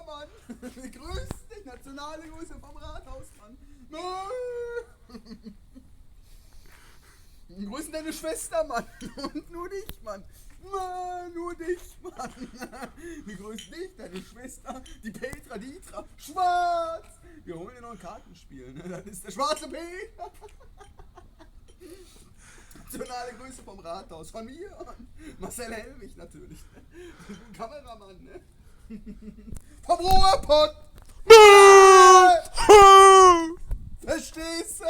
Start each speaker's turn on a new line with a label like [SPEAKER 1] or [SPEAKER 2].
[SPEAKER 1] Mann. Wir grüßen dich. Nationale Grüße vom Rathaus, Mann. Wir grüßen deine Schwester, Mann. Und nur dich, Mann. Nur dich, Mann. Wir grüßen dich, deine Schwester, die Petra Dietra. Schwarz. Wir holen dir noch ein Kartenspiel. Ne? Das ist der schwarze Peter. Nationale Grüße vom Rathaus. Von mir. Marcel Helwig natürlich. Ne? Kameramann, ne? Vom Ruhrpott. Verstehst du?